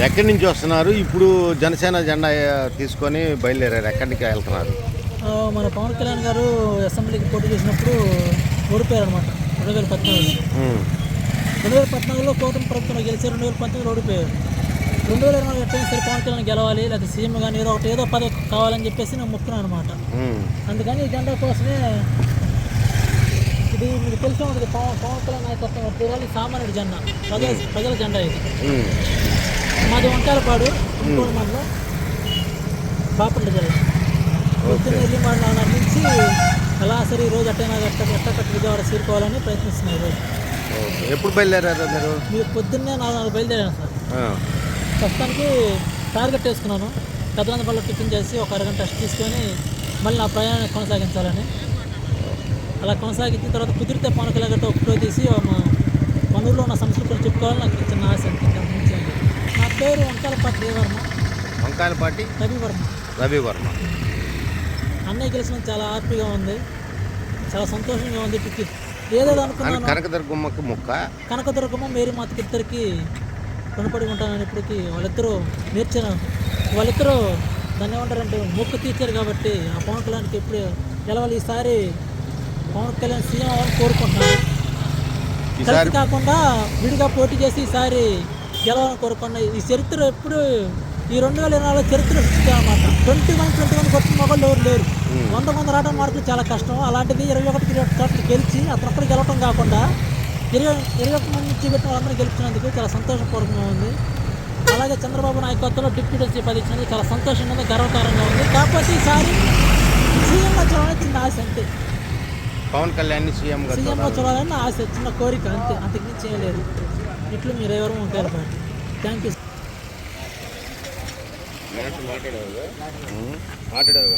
ఎక్కడి నుంచి వస్తున్నారు? ఇప్పుడు జనసేన జెండా తీసుకొని బయలుదేరారు. ఎక్కడికి వెళ్తున్నారు? మన పవన్ కళ్యాణ్ గారు అసెంబ్లీకి పోటీ చేసినప్పుడు ఓడిపోయారు అనమాట 2014. ఉమ్, 2014లో కూటమి ప్రభుత్వంలో గెలిచారు, 2019లో ఓడిపోయారు. 2024 ఎట్టయినా సరే పవన్ కళ్యాణ్ గెలవాలి, లేకపోతే సీఎం కానీ ఏదో పదవి కావాలని చెప్పేసి నేను మొక్కున్నాను అనమాట. ఉమ్, అందుకని ఈ జెండా కోసమే ఇది మీకు తెలిసే ఉంటుంది. పవన్ కళ్యాణ్ నాయకత్వం వర్తిరాలి సామాన్యుడి జెండా, ప్రజల జెండా ఇది. ఉమ్. మాది వంకాయలపాడు, ఇంకోటి మండలం, బాపట్ల జిల్లా. పొద్దున్న వెళ్ళి మరి 4 నుంచి అలా సరే ఈరోజు ఎట్టైనా ఎట్టకట్టు విజయవాడ చేరుకోవాలని ప్రయత్నిస్తున్నాను ఈరోజు. ఓకే. ఎప్పుడు బయలుదేరారు మీరు? మీరు పొద్దున్నే 4 బయలుదేరాను సార్. ఆ, ప్రస్తుతానికి టార్గెట్ వేసుకున్నాను. పెద్దలందపల్లిలో టిఫిన్ చేసి ఒక అరగంట రెస్ట్ తీసుకొని మళ్ళీ నా ప్రయాణాన్ని కొనసాగించాలని. అలా కొనసాగించిన తర్వాత కుదిరితే పవన్ కళ్యాణ్ గారితో ఫోటో తీసి మన ఊళ్ళో ఉన్న సమస్యలు కూడా చెప్పుకోవాలని నాకు చిన్న ఆశ. నా పేరు వంకాయలపాటి రవివర్మ. వంకాయలపాటి రవివర్మ. అన్నయ్య గెలిచిన చాలా హ్యాపీగా ఉంది, చాలా సంతోషంగా ఉంది. ఏదో అనుకున్నాను. కనకదుర్గమ్మకి ముక్క, కనకదుర్గమ్మ మేరీ మాతకి ఇద్దరికి రుణపడి ఉంటానని ఇప్పటికీ వాళ్ళిద్దరూ నేర్చాను. వాళ్ళిద్దరూ దాన్ని ఏమంటారంటే మొక్కు తీర్చారు కాబట్టి ఆ పవన్ కళ్యాణ్కి ఎప్పుడు గెలవాలి. ఈసారి పవన్ కళ్యాణ్ సీఎం అవ్వాలని కోరుకుంటున్నాను. కలిసి కాకుండా విడిగా పోటీ చేసి ఈసారి గెలవాలని కోరుకున్నాను. ఈ చరిత్ర ఎప్పుడు ఈ 2024 చరిత్ర సృష్టించాలన్నమాట. 21 కొట్టిన మొగళ్ళు ఎవరు లేరు. 100 రావడం మార్కులు చాలా కష్టం. అలాంటిది 21 చోట్ల గెలిచి అతను ఒక్కరు గెలవడం కాకుండా 21 మంది నుంచి పెట్టిన వాళ్ళందరూ గెలిచినందుకు చాలా సంతోషపూర్వకంగా ఉంది. అలాగే చంద్రబాబు నాయకత్వంలో డిప్యూటీ పదవి ఇచ్చినందుకు చాలా సంతోషంగా ఉంది, గర్వకారంగా ఉంది. కాకపోతే ఈసారి సీఎంగా చూడాలని చిన్న ఆశ అంతే. పవన్ కళ్యాణ్ సీఎంగా చూడాలని ఆశ, చిన్న కోరిక అంతే, అంతకుమించి చేయలేదు. ఇట్లు మీరు ఎవరు వంకాయలపాటి. Thank you. మాట్లాడావు